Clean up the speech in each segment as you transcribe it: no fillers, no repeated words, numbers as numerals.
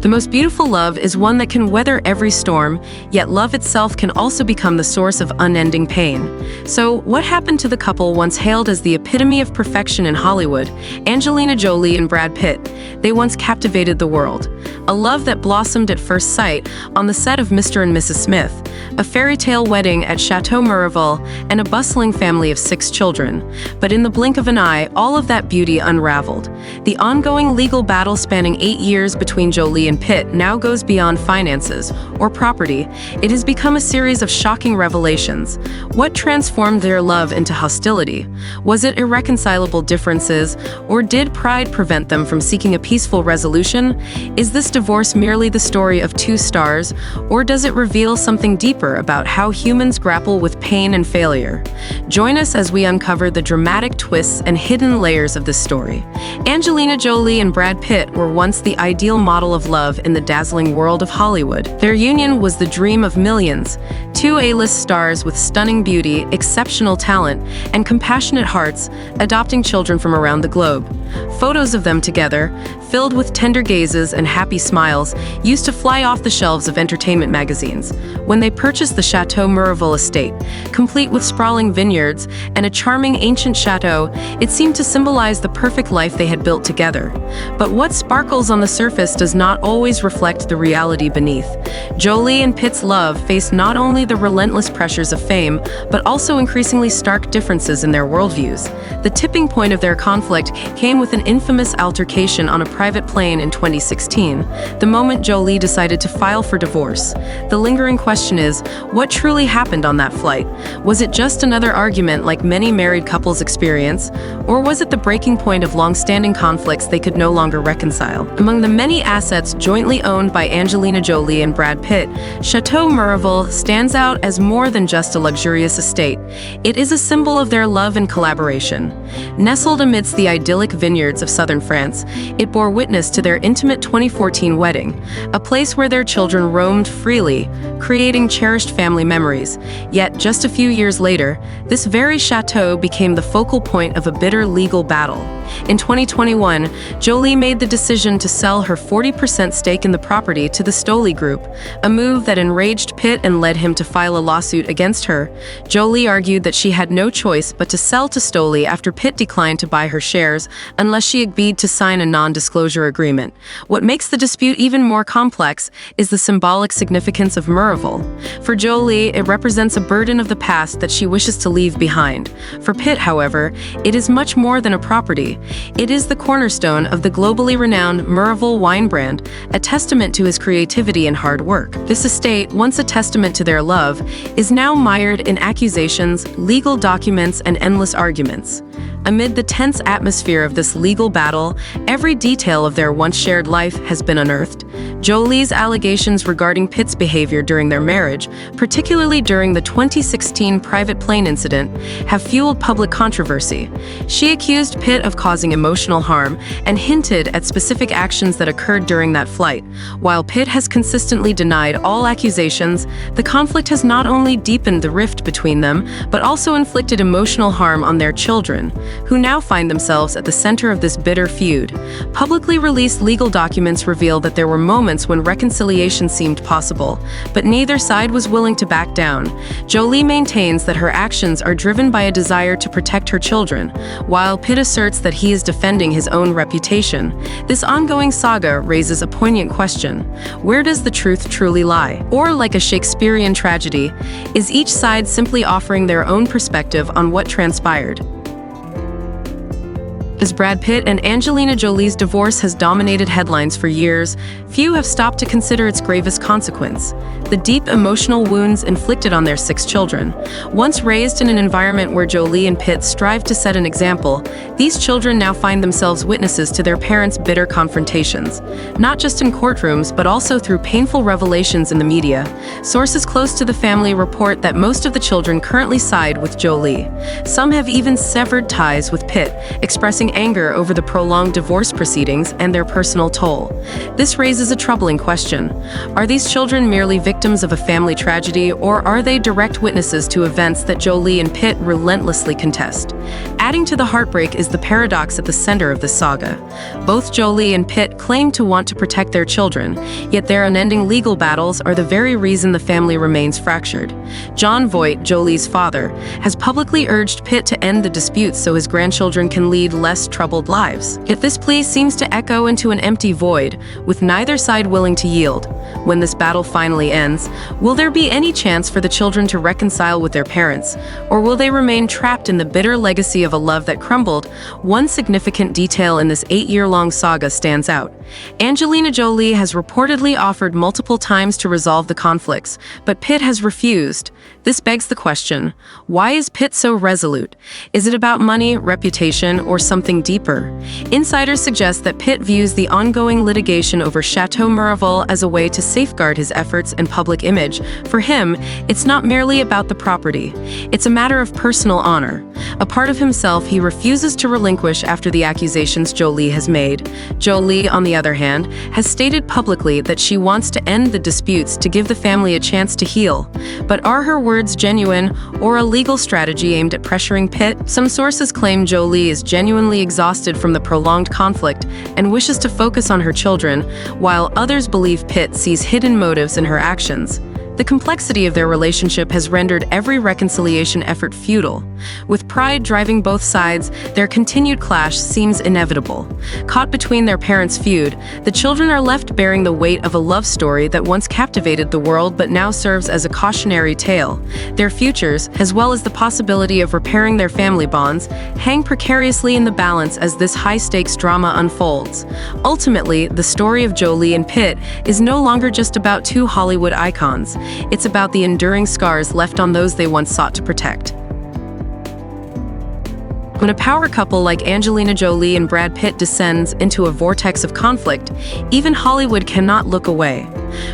The most beautiful love is one that can weather every storm, yet love itself can also become the source of unending pain. So, what happened to the couple once hailed as the epitome of perfection in Hollywood, Angelina Jolie and Brad Pitt? They once captivated the world. A love that blossomed at first sight on the set of Mr. and Mrs. Smith, a fairy tale wedding at Château Miraval, and a bustling family of 6 children. But in the blink of an eye, all of that beauty unraveled. The ongoing legal battle spanning 8 years between Jolie and Pitt now goes beyond finances or property. It has become a series of shocking revelations. What transformed their love into hostility? Was it irreconcilable differences, or did pride prevent them from seeking a peaceful resolution? Is this divorce merely the story of 2 stars, or does it reveal something deeper about how humans grapple with pain and failure? Join us as we uncover the dramatic twists and hidden layers of this story. Angelina Jolie and Brad Pitt were once the ideal model of love in the dazzling world of Hollywood. Their union was the dream of millions. 2 A-list stars with stunning beauty, exceptional talent, and compassionate hearts, adopting children from around the globe. Photos of them together, filled with tender gazes and happy smiles, used to fly off the shelves of entertainment magazines. When they purchased the Château Miraval estate, complete with sprawling vineyards and a charming ancient chateau, it seemed to symbolize the perfect life they had built together. But what sparkles on the surface does not always reflect the reality beneath. Jolie and Pitt's love faced not only the relentless pressures of fame, but also increasingly stark differences in their worldviews. The tipping point of their conflict came with an infamous altercation on a private plane in 2016, the moment Jolie decided to file for divorce. The lingering question is, what truly happened on that flight? Was it just another argument like many married couples experience, or was it the breaking point of long-standing conflicts they could no longer reconcile? Among the many assets jointly owned by Angelina Jolie and Brad Pitt, Château Miraval stands out as more than just a luxurious estate. It is a symbol of their love and collaboration. Nestled amidst the idyllic vineyards of southern France, it bore witness to their intimate 2014 wedding, a place where their children roamed freely, creating cherished family memories. Yet, just a few years later, this very chateau became the focal point of a bitter legal battle. In 2021, Jolie made the decision to sell her 40% stake in the property to the Stoli Group, a move that enraged Pitt and led him to file a lawsuit against her. Jolie argued that she had no choice but to sell to Stoli after Pitt declined to buy her shares unless she agreed to sign a non-disclosure agreement. What makes the dispute even more complex is the symbolic significance of Miraval. For Jolie, it represents a burden of the past that she wishes to leave behind. For Pitt, however, it is much more than a property. It is the cornerstone of the globally renowned Miraval wine brand, a testament to his creativity and hard work. This estate, once a testament to their love, is now mired in accusations, legal documents, and endless arguments. Amid the tense atmosphere of this legal battle, every detail of their once shared life has been unearthed. Jolie's allegations regarding Pitt's behavior during their marriage, particularly during the 2016 private plane incident, have fueled public controversy. She accused Pitt of causing emotional harm and hinted at specific actions that occurred during that flight. While Pitt has consistently denied all accusations, the conflict has not only deepened the rift between them, but also inflicted emotional harm on their children, who now find themselves at the center of this bitter feud. Publicly released legal documents reveal that there were moments when reconciliation seemed possible, but neither side was willing to back down. Jolie maintains that her actions are driven by a desire to protect her children, while Pitt asserts that he is defending his own reputation. This ongoing saga raises a poignant question: where does the truth truly lie? Or, like a Shakespearean tragedy, is each side simply offering their own perspective on what transpired? As Brad Pitt and Angelina Jolie's divorce has dominated headlines for years, few have stopped to consider its gravest consequence: the deep emotional wounds inflicted on their 6 children. Once raised in an environment where Jolie and Pitt strive to set an example, these children now find themselves witnesses to their parents' bitter confrontations, not just in courtrooms, but also through painful revelations in the media. Sources close to the family report that most of the children currently side with Jolie. Some have even severed ties with Pitt, expressing anger over the prolonged divorce proceedings and their personal toll. This raises a troubling question. Are these children merely victims of a family tragedy, or are they direct witnesses to events that Jolie and Pitt relentlessly contest? Adding to the heartbreak is the paradox at the center of the saga. Both Jolie and Pitt claim to want to protect their children, yet their unending legal battles are the very reason the family remains fractured. John Voight, Jolie's father, has publicly urged Pitt to end the disputes so his grandchildren can lead less troubled lives. Yet this plea seems to echo into an empty void, with neither side willing to yield. When this battle finally ends, will there be any chance for the children to reconcile with their parents, or will they remain trapped in the bitter legacy of a love that crumbled? One significant detail in this 8-year-long saga stands out. Angelina Jolie has reportedly offered multiple times to resolve the conflicts, but Pitt has refused. This begs the question, why is Pitt so resolute? Is it about money, reputation, or something deeper? Insiders suggest that Pitt views the ongoing litigation over Château Miraval as a way to safeguard his efforts and public image. For him, it's not merely about the property. It's a matter of personal honor. A part of himself he refuses to relinquish after the accusations Jolie has made. Jolie, on the other hand, has stated publicly that she wants to end the disputes to give the family a chance to heal. But are her words genuine, or a legal strategy aimed at pressuring Pitt? Some sources claim Jolie is genuinely exhausted from the prolonged conflict and wishes to focus on her children, while others believe Pitt sees hidden motives in her actions. The complexity of their relationship has rendered every reconciliation effort futile. With pride driving both sides, their continued clash seems inevitable. Caught between their parents' feud, the children are left bearing the weight of a love story that once captivated the world but now serves as a cautionary tale. Their futures, as well as the possibility of repairing their family bonds, hang precariously in the balance as this high-stakes drama unfolds. Ultimately, the story of Jolie and Pitt is no longer just about two Hollywood icons. It's about the enduring scars left on those they once sought to protect. When a power couple like Angelina Jolie and Brad Pitt descends into a vortex of conflict, even Hollywood cannot look away.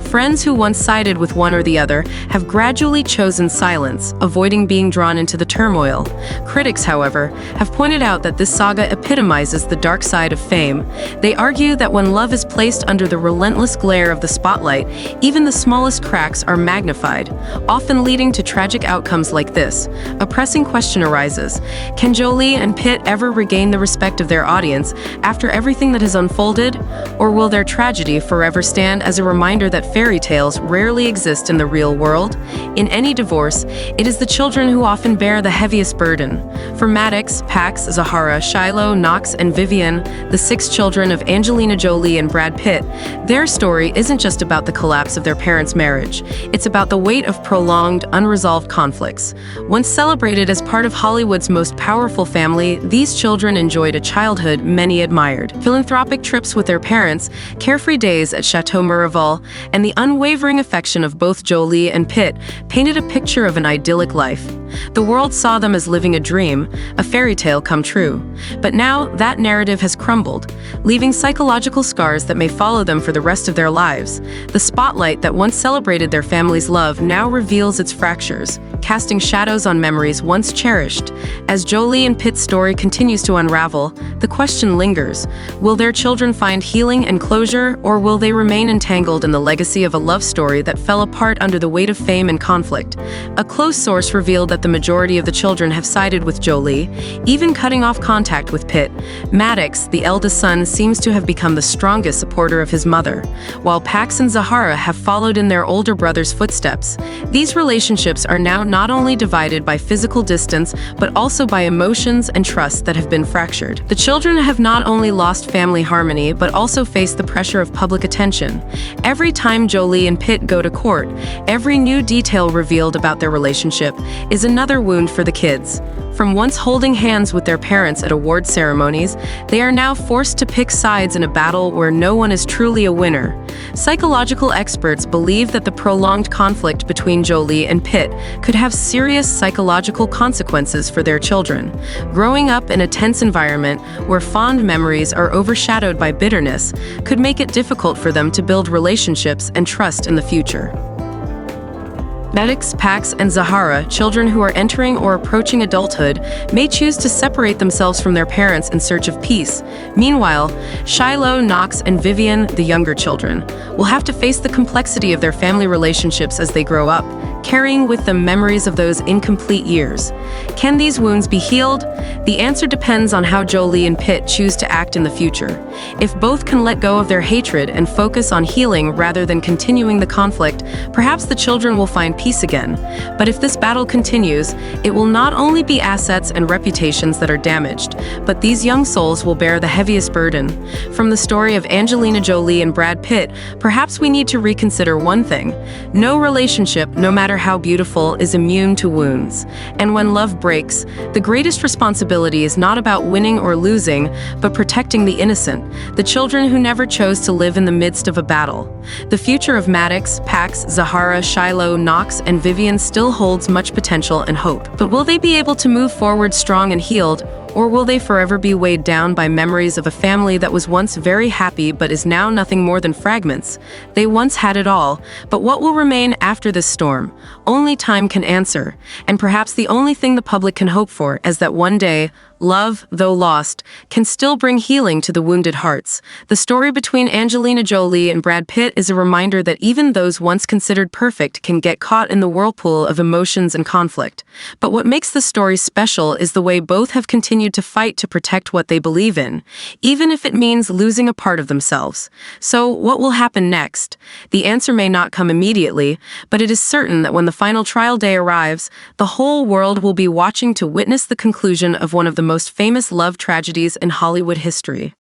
Friends who once sided with one or the other have gradually chosen silence, avoiding being drawn into the turmoil. Critics, however, have pointed out that this saga epitomizes the dark side of fame. They argue that when love is placed under the relentless glare of the spotlight, even the smallest cracks are magnified, often leading to tragic outcomes like this. A pressing question arises: can Jolie and Pitt ever regain the respect of their audience after everything that has unfolded? Or will their tragedy forever stand as a reminder that fairy tales rarely exist in the real world? In any divorce, it is the children who often bear the heaviest burden. For Maddox, Pax, Zahara, Shiloh, Knox, and Vivian, the 6 children of Angelina Jolie and Brad Pitt, their story isn't just about the collapse of their parents' marriage. It's about the weight of prolonged, unresolved conflicts. Once celebrated as part of Hollywood's most powerful family, these children enjoyed a childhood many admired. Philanthropic trips with their parents, carefree days at Château Miraval, and the unwavering affection of both Jolie and Pitt painted a picture of an idyllic life. The world saw them as living a dream, a fairy tale come true. But now that narrative has crumbled, leaving psychological scars that may follow them for the rest of their lives. The spotlight that once celebrated their family's love now reveals its fractures, casting shadows on memories once cherished. As Jolie and Pitt's story continues to unravel, the question lingers: will their children find healing and closure, or will they remain entangled in the legacy of a love story that fell apart under the weight of fame and conflict? A close source revealed that the majority of the children have sided with Jolie, even cutting off contact with Pitt. Maddox, the eldest son, seems to have become the strongest supporter of his mother, while Pax and Zahara have followed in their older brother's footsteps. These relationships are now not only divided by physical distance, but also by emotions and trust that have been fractured. The children have not only lost family harmony, but also faced the pressure of public attention. Every time Jolie and Pitt go to court, every new detail revealed about their relationship is another wound for the kids. From once holding hands with their parents at award ceremonies, they are now forced to pick sides in a battle where no one is truly a winner. Psychological experts believe that the prolonged conflict between Jolie and Pitt could have serious psychological consequences for their children. Growing up in a tense environment where fond memories are overshadowed by bitterness could make it difficult for them to build relationships and trust in the future. Maddox, Pax, and Zahara, children who are entering or approaching adulthood, may choose to separate themselves from their parents in search of peace. Meanwhile, Shiloh, Knox, and Vivian, the younger children, will have to face the complexity of their family relationships as they grow up, carrying with them memories of those incomplete years. Can these wounds be healed? The answer depends on how Jolie and Pitt choose to act in the future. If both can let go of their hatred and focus on healing rather than continuing the conflict, perhaps the children will find peace again. But if this battle continues, it will not only be assets and reputations that are damaged, but these young souls will bear the heaviest burden. From the story of Angelina Jolie and Brad Pitt, perhaps we need to reconsider one thing. No relationship, no matter how beautiful, is immune to wounds. And when love breaks, the greatest responsibility is not about winning or losing, but protecting the innocent, the children who never chose to live in the midst of a battle. The future of Maddox, Pax, Zahara, Shiloh, Knox, and Vivian still holds much potential and hope. But will they be able to move forward strong and healed, or will they forever be weighed down by memories of a family that was once very happy but is now nothing more than fragments? They once had it all, but what will remain after this storm? Only time can answer, and perhaps the only thing the public can hope for is that one day, love, though lost, can still bring healing to the wounded hearts. The story between Angelina Jolie and Brad Pitt is a reminder that even those once considered perfect can get caught in the whirlpool of emotions and conflict. But what makes the story special is the way both have continued to fight to protect what they believe in, even if it means losing a part of themselves. So, what will happen next? The answer may not come immediately, but it is certain that when the final trial day arrives, the whole world will be watching to witness the conclusion of one of the most famous love tragedies in Hollywood history.